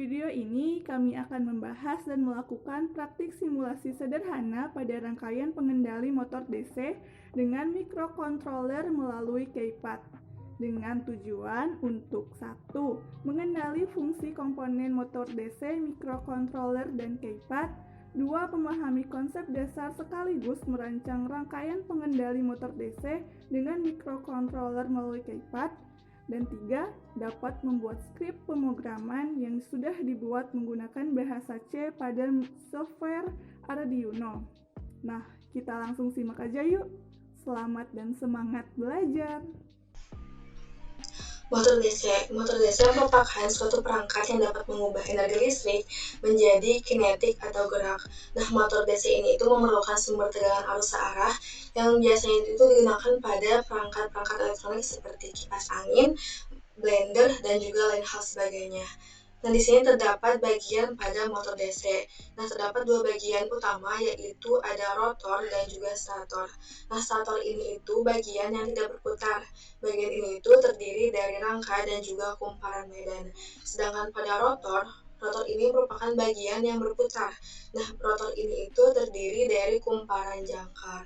Video ini kami akan membahas dan melakukan praktik simulasi sederhana pada rangkaian pengendali motor DC dengan mikrokontroler melalui keypad dengan tujuan untuk 1. Mengenali fungsi komponen motor DC, mikrokontroler, dan keypad. 2. Memahami konsep dasar sekaligus merancang rangkaian pengendali motor DC dengan mikrokontroler melalui keypad. Dan 3. Dapat membuat skrip pemrograman yang sudah dibuat menggunakan bahasa C pada software Arduino. Nah, kita langsung simak aja yuk. Selamat dan semangat belajar! Motor DC merupakan suatu perangkat yang dapat mengubah energi listrik menjadi kinetik atau gerak. Nah, motor DC ini itu memerlukan sumber tegangan arus searah yang biasanya itu digunakan pada perangkat-perangkat elektronik seperti kipas angin, blender, dan juga lain hal sebagainya. Nah, di sini terdapat bagian pada motor DC. Nah, terdapat dua bagian utama, yaitu ada rotor dan juga stator. Nah, stator ini itu bagian yang tidak berputar. Bagian ini itu terdiri dari rangka dan juga kumparan medan. Sedangkan pada rotor ini merupakan bagian yang berputar. Nah, rotor ini itu terdiri dari kumparan jangkar.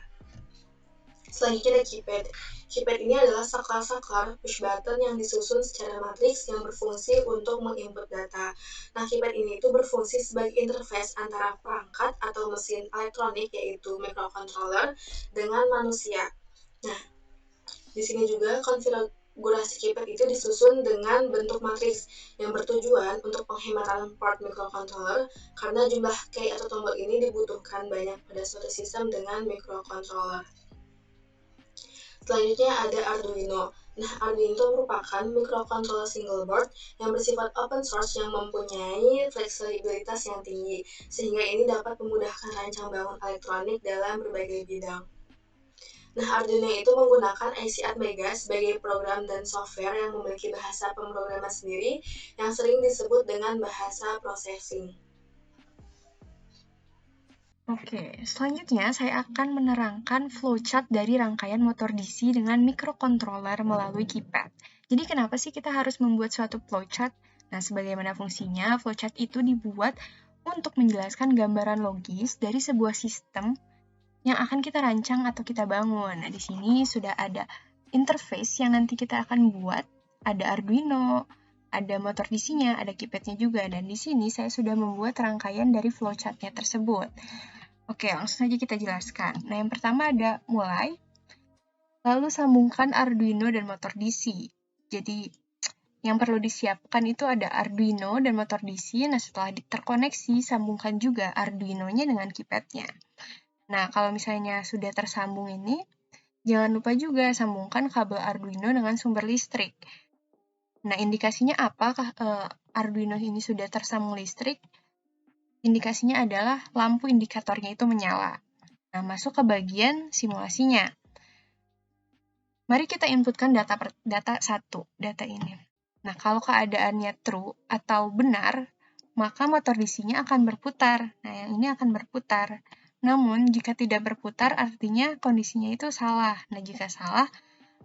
Selanjutnya ada keypad. Keypad ini adalah saklar-saklar push button yang disusun secara matriks yang berfungsi untuk menginput data. Nah, keypad ini itu berfungsi sebagai interface antara perangkat atau mesin elektronik, yaitu microcontroller, dengan manusia. Nah, di sini juga konfigurasi keypad itu disusun dengan bentuk matriks yang bertujuan untuk penghematan part microcontroller karena jumlah key atau tombol ini dibutuhkan banyak pada suatu sistem dengan microcontroller. Selanjutnya ada Arduino. Nah, Arduino itu merupakan microcontroller single board yang bersifat open source yang mempunyai fleksibilitas yang tinggi, sehingga ini dapat memudahkan rancang bangun elektronik dalam berbagai bidang. Nah, Arduino itu menggunakan IC Atmega sebagai program dan software yang memiliki bahasa pemrograman sendiri yang sering disebut dengan bahasa processing. Oke, selanjutnya saya akan menerangkan flowchart dari rangkaian motor DC dengan mikrokontroler melalui keypad. Jadi kenapa sih kita harus membuat suatu flowchart? Nah, sebagaimana fungsinya, flowchart itu dibuat untuk menjelaskan gambaran logis dari sebuah sistem yang akan kita rancang atau kita bangun. Nah, di sini sudah ada interface yang nanti kita akan buat, ada Arduino, ada motor DC-nya, ada keypad-nya juga, dan di sini saya sudah membuat rangkaian dari flowchart-nya tersebut. Oke, langsung saja kita jelaskan. Nah, yang pertama ada mulai, lalu sambungkan Arduino dan motor DC. Jadi, yang perlu disiapkan itu ada Arduino dan motor DC. Nah, setelah terkoneksi, sambungkan juga Arduino-nya dengan keypad-nya. Nah, kalau misalnya sudah tersambung ini, jangan lupa juga sambungkan kabel Arduino dengan sumber listrik. Nah, indikasinya apakah Arduino ini sudah tersambung listrik? Indikasinya adalah lampu indikatornya itu menyala. Nah, masuk ke bagian simulasinya. Mari kita inputkan data 1, data ini. Nah, kalau keadaannya true atau benar, maka motor DC-nya akan berputar. Nah, yang ini akan berputar. Namun, jika tidak berputar, artinya kondisinya itu salah. Nah, jika salah,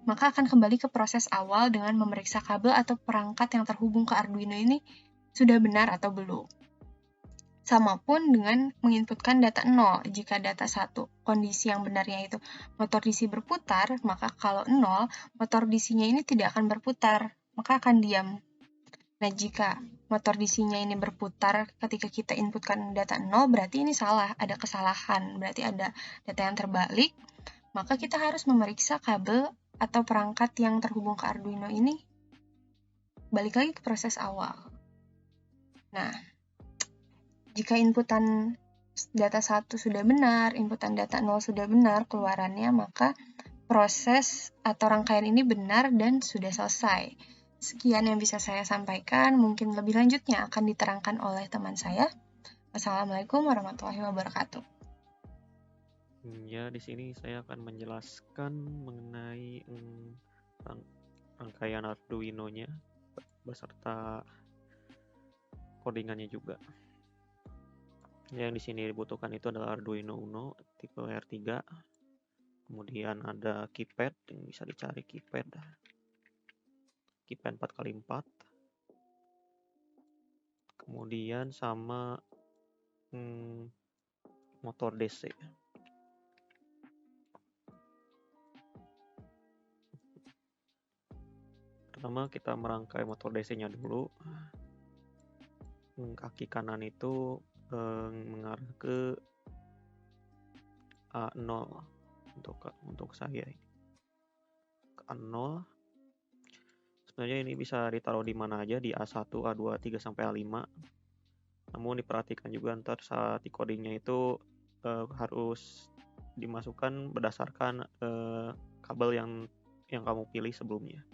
maka akan kembali ke proses awal dengan memeriksa kabel atau perangkat yang terhubung ke Arduino ini sudah benar atau belum. Sama pun dengan menginputkan data 0. Jika data 1, kondisi yang benarnya itu motor DC berputar, maka kalau 0, motor DC-nya ini tidak akan berputar, maka akan diam. Nah, jika motor DC-nya ini berputar ketika kita inputkan data 0, berarti ini salah, ada kesalahan, berarti ada data yang terbalik, maka kita harus memeriksa kabel atau perangkat yang terhubung ke Arduino ini balik lagi ke proses awal. Nah, jika inputan data 1 sudah benar, inputan data 0 sudah benar keluarannya, maka proses atau rangkaian ini benar dan sudah selesai. Sekian yang bisa saya sampaikan, mungkin lebih lanjutnya akan diterangkan oleh teman saya. Wassalamualaikum warahmatullahi wabarakatuh. Ya, di sini saya akan menjelaskan mengenai rangkaian Arduino-nya beserta codingannya juga. Yang di sini dibutuhkan itu adalah Arduino Uno tipe R3. Kemudian ada keypad yang bisa dicari keypad 4x4. kemudian sama motor DC. Pertama kita merangkai motor DC-nya dulu. Kaki kanan itu mengarah ke A0 untuk saya ini. Ke A0. Sebenarnya ini bisa ditaruh di mana aja, di A1, A2, A3 sampai A5. Namun diperhatikan juga ntar saat di codingnya itu harus dimasukkan berdasarkan kabel yang kamu pilih sebelumnya.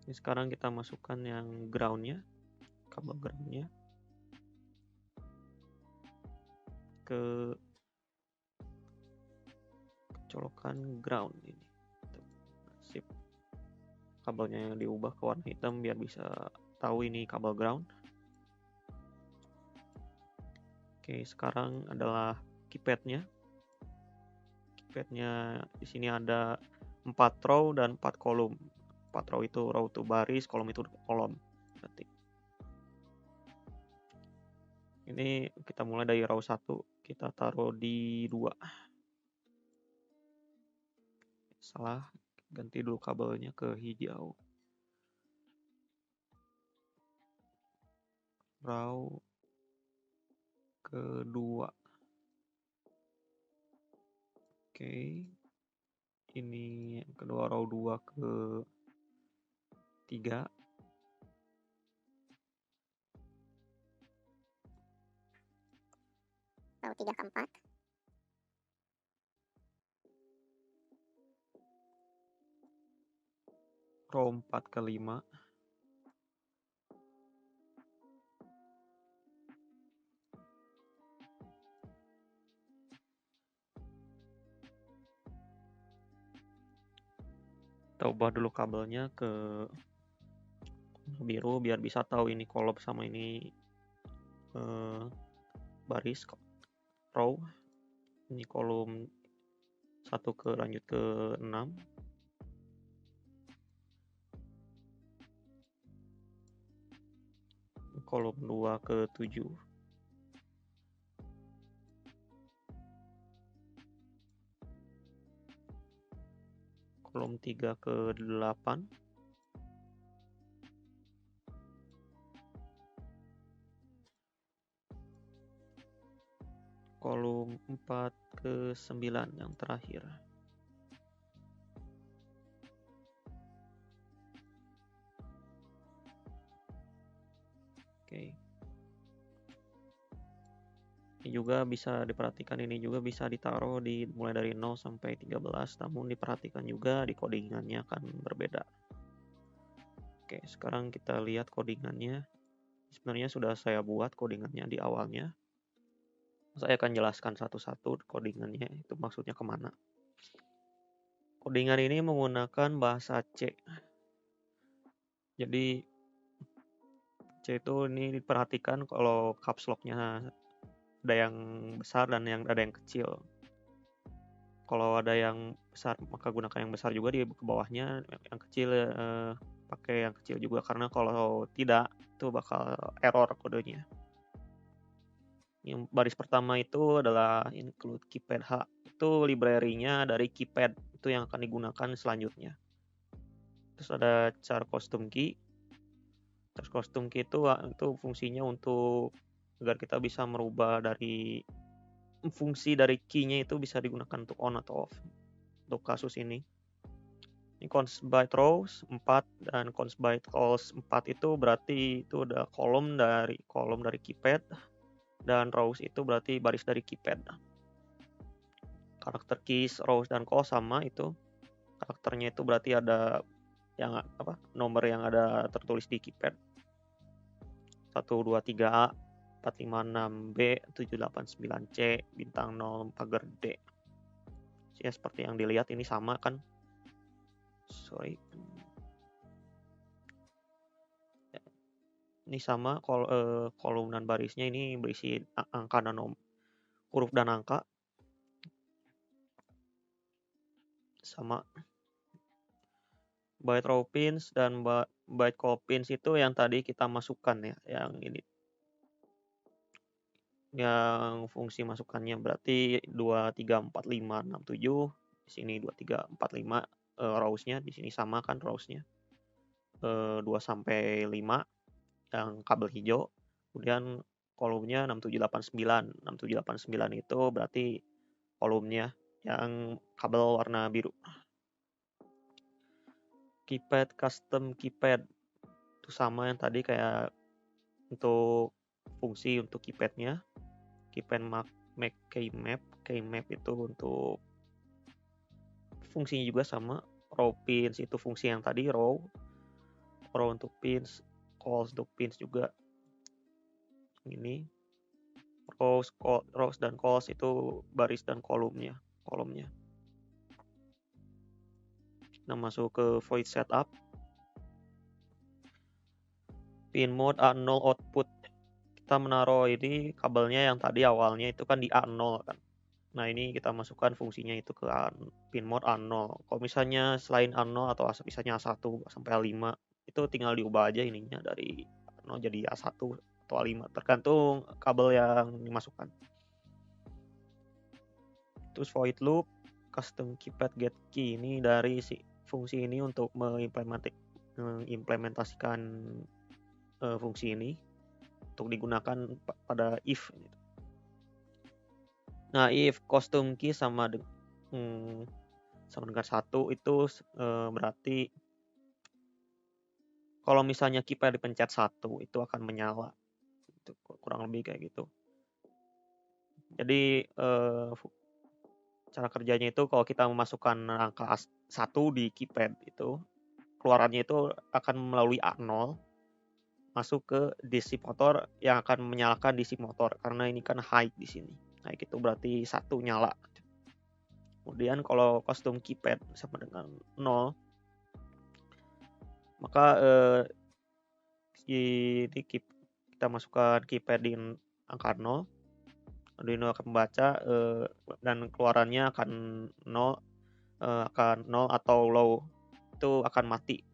Ini sekarang kita masukkan yang groundnya, kabel groundnya ke colokan ground ini. Sip. Kabelnya yang diubah ke warna hitam biar bisa tahu ini kabel ground. Oke, sekarang adalah keypadnya. Keypadnya di sini ada 4 row dan 4 kolom. 4 row itu row itu baris, kolom itu kolom. Berarti. Ini kita mulai dari row 1, kita taruh di 2. Salah, ganti dulu kabelnya ke hijau. Row kedua. Oke. Ini yang kedua, row 2 ke 3. Row 3 ke 4. Row 4 ke 5. Kita ubah dulu kabelnya ke biru biar bisa tahu ini kolom sama ini baris row. Ini kolom 1 ke lanjut ke 6. Kolom 2 ke 7. Kolom 3 ke 8. Kolom 4 ke 9 yang terakhir. Oke. Ini juga bisa diperhatikan, ini juga bisa ditaruh di mulai dari 0 sampai 13, namun diperhatikan juga di codingannya akan berbeda. Oke, sekarang kita lihat codingannya. Sebenarnya sudah saya buat codingannya di awalnya. Saya akan jelaskan satu-satu codingannya itu maksudnya kemana. Codingan ini menggunakan bahasa C. Jadi C itu ini diperhatikan kalau caps lock-nya ada yang besar dan ada yang kecil. Kalau ada yang besar maka gunakan yang besar juga di bawahnya, yang kecil pakai yang kecil juga, karena kalau tidak itu bakal error kodenya. Yang baris pertama itu adalah include keypad H. Itu library-nya dari keypad itu yang akan digunakan selanjutnya. Terus ada char custom key. Terus custom key itu fungsinya untuk agar kita bisa merubah dari fungsi dari key-nya itu bisa digunakan untuk on atau off. Untuk kasus ini. Ini const byte rows 4 dan const byte calls 4 itu berarti itu ada kolom dari keypad. Dan rows itu berarti baris dari keypad. Karakter keys, rows, dan calls sama itu. Karakternya itu berarti ada yang nomor yang ada tertulis di keypad. 123A, 456B, 789C, bintang 0, pagar D. Ya seperti yang dilihat ini sama kan? Sorry. Ini sama kolom dan barisnya ini berisi angka dan huruf dan angka. Sama. Byte row pins dan byte call pins itu yang tadi kita masukkan ya, yang ini. Yang fungsi masukannya berarti 2, 3, 4, 5, 6, 7. Di sini 2, 3, 4, 5 rows-nya, di sini sama kan rows-nya. 2 sampai 5 yang kabel hijau. Kemudian kolomnya 6, 7, 8, 9. 6, 7, 8, 9 itu berarti kolomnya yang kabel warna biru. Keypad, custom keypad. Itu sama yang tadi kayak untuk fungsi untuk keypadnya. Keypad make keymap. Keymap itu untuk fungsinya juga sama. Row pins itu fungsi yang tadi row. Row untuk pins, calls untuk pins juga. Ini rows dan calls itu baris dan kolomnya. Kita masuk ke void setup. Pin mode A0 output. Kita menaruh ini kabelnya yang tadi awalnya itu kan di A0 kan. Nah, ini kita masukkan fungsinya itu ke pin mode A0. Kalau misalnya selain A0 atau misalnya A1 sampai A5, itu tinggal diubah aja ininya dari A0 jadi A1 atau A5, tergantung kabel yang dimasukkan. Terus void loop, custom keypad get key, ini dari si fungsi ini untuk mengimplementasikan fungsi ini untuk digunakan pada if. Nah, if custom key sama dengan 1 itu berarti kalau misalnya keypad dipencet 1 itu akan menyala. Itu kurang lebih kayak gitu. Jadi cara kerjanya itu kalau kita memasukkan angka 1 di keypad itu, keluarannya itu akan melalui A0 masuk ke DC motor yang akan menyalakan DC motor karena ini kan high di sini. High itu berarti 1 nyala. Kemudian kalau custom keypad sama dengan 0, maka kita masukkan keypad di angka 0, Arduino akan membaca dan keluarannya akan 0 atau low, itu akan mati.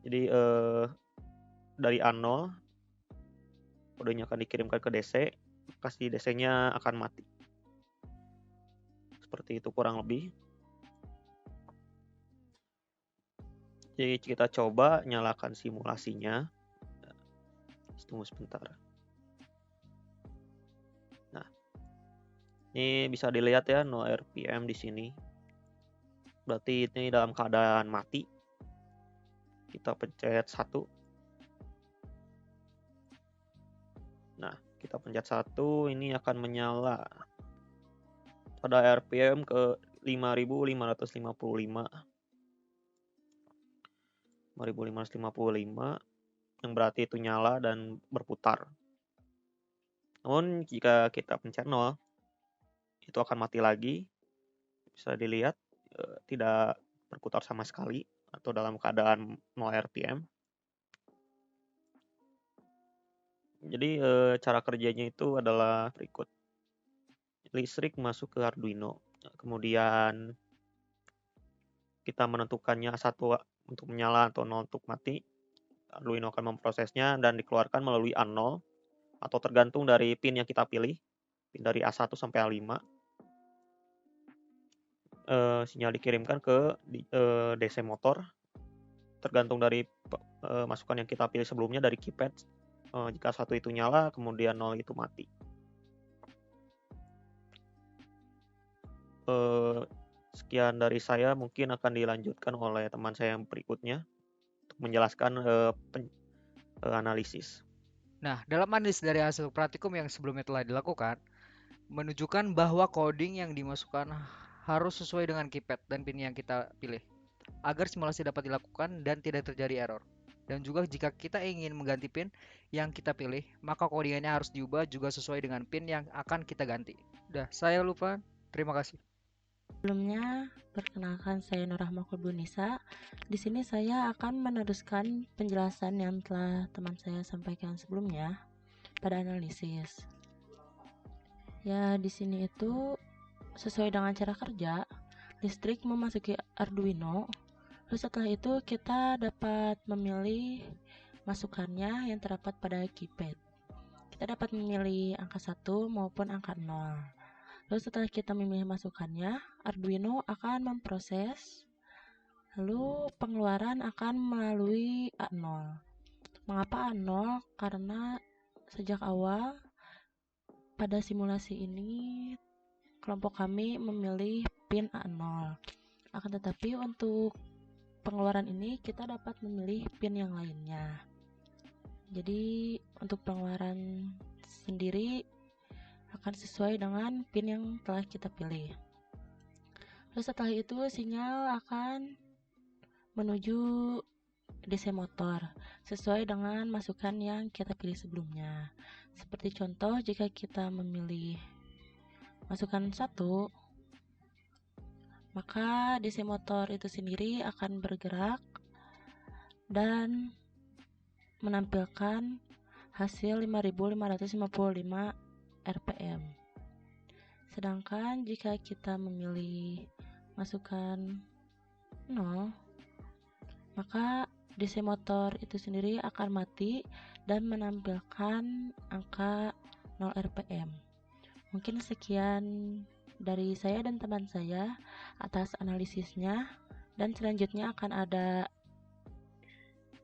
Jadi dari A0 kodenya akan dikirimkan ke DC, kasih DC-nya akan mati. Seperti itu kurang lebih. Jadi kita coba nyalakan simulasinya. Tunggu sebentar. Nah, ini bisa dilihat ya 0 RPM di sini. Berarti ini dalam keadaan mati. Kita pencet 1. Nah, kita pencet 1, ini akan menyala pada RPM ke 5.555. 5.555 yang berarti itu nyala dan berputar. Namun jika kita pencet 0, itu akan mati lagi. Bisa dilihat tidak berputar sama sekali atau dalam keadaan 0 RPM. Jadi cara kerjanya itu adalah berikut. Listrik masuk ke Arduino. Kemudian kita menentukannya 1 untuk menyala atau 0 untuk mati. Arduino akan memprosesnya dan dikeluarkan melalui A0 atau tergantung dari pin yang kita pilih. Pin dari A1 sampai A5. Sinyal dikirimkan ke DC motor. Tergantung dari masukan yang kita pilih sebelumnya dari keypad. Jika 1 itu nyala, kemudian 0 itu mati. Sekian dari saya, mungkin akan dilanjutkan oleh teman saya yang berikutnya untuk menjelaskan analisis. Nah, dalam analisis dari hasil praktikum yang sebelumnya telah dilakukan, menunjukkan bahwa coding yang dimasukkan harus sesuai dengan keypad dan pin yang kita pilih, agar simulasi dapat dilakukan dan tidak terjadi error. Dan juga jika kita ingin mengganti pin yang kita pilih, maka codingannya harus diubah juga sesuai dengan pin yang akan kita ganti. Udah, saya lupa. Terima kasih. Sebelumnya, perkenalkan saya Nurrahma Kulbunisa. Di sini saya akan meneruskan penjelasan yang telah teman saya sampaikan sebelumnya pada analisis. Ya, di sini itu sesuai dengan cara kerja, listrik memasuki Arduino Lalu setelah itu kita dapat memilih masukannya yang terdapat pada keypad. Kita dapat memilih angka 1 maupun angka 0. Lalu setelah kita memilih masukannya, Arduino akan memproses, lalu pengeluaran akan melalui A0. Mengapa A0? Karena sejak awal pada simulasi ini kelompok kami memilih pin A0. Akan tetapi untuk pengeluaran ini kita dapat memilih pin yang lainnya. Jadi untuk pengeluaran sendiri akan sesuai dengan pin yang telah kita pilih. Lalu setelah itu sinyal akan menuju DC motor sesuai dengan masukan yang kita pilih sebelumnya. Seperti contoh, jika kita memilih masukan 1, maka DC motor itu sendiri akan bergerak dan menampilkan hasil 5555 RPM. Sedangkan jika kita memilih masukan 0, maka DC motor itu sendiri akan mati dan menampilkan angka 0 RPM. Mungkin sekian dari saya dan teman saya atas analisisnya, dan selanjutnya akan ada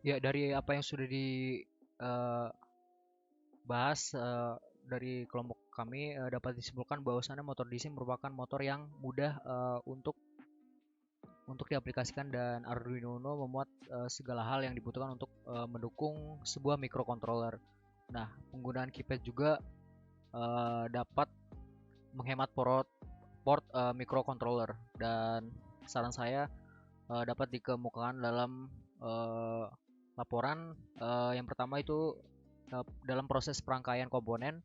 Ya, dari apa yang sudah dibahas dari kelompok kami dapat disimpulkan bahwasannya motor DC merupakan motor yang mudah untuk diaplikasikan, dan Arduino Uno memuat segala hal yang dibutuhkan untuk mendukung sebuah microcontroller. Nah, penggunaan keypad juga dapat menghemat port microcontroller, dan saran saya dapat dikemukakan dalam laporan. Yang pertama itu dalam proses perangkaian komponen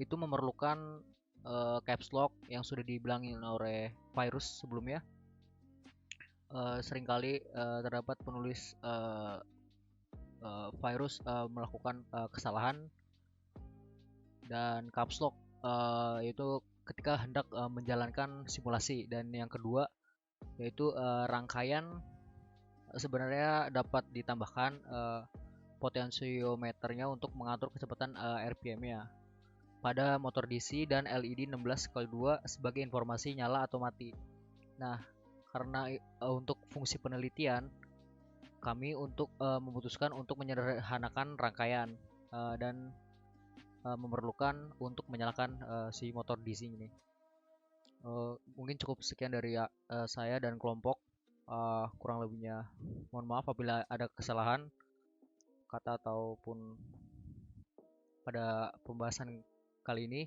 itu memerlukan caps lock yang sudah dibilangin oleh Virus sebelumnya. Seringkali terdapat penulis Virus melakukan kesalahan, dan caps lock yaitu ketika hendak menjalankan simulasi. Dan yang kedua yaitu rangkaian sebenarnya dapat ditambahkan potensiometernya untuk mengatur kecepatan RPM-nya pada motor DC dan LED 16x2 sebagai informasi nyala atau mati. Nah, karena untuk fungsi penelitian kami memutuskan untuk menyederhanakan rangkaian dan memerlukan untuk menyalakan si motor DC ini. Mungkin cukup sekian dari saya dan kelompok. Kurang lebihnya mohon maaf apabila ada kesalahan kata ataupun pada pembahasan kali ini.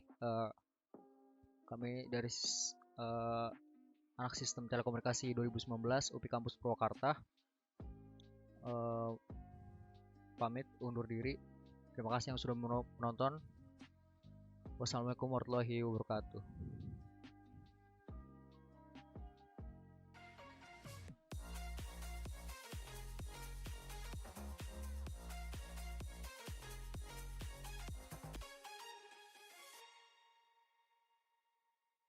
Kami dari anak sistem telekomunikasi 2019 UPI Kampus Purwakarta pamit undur diri. Terima kasih yang sudah menonton. Wassalamualaikum warahmatullahi wabarakatuh.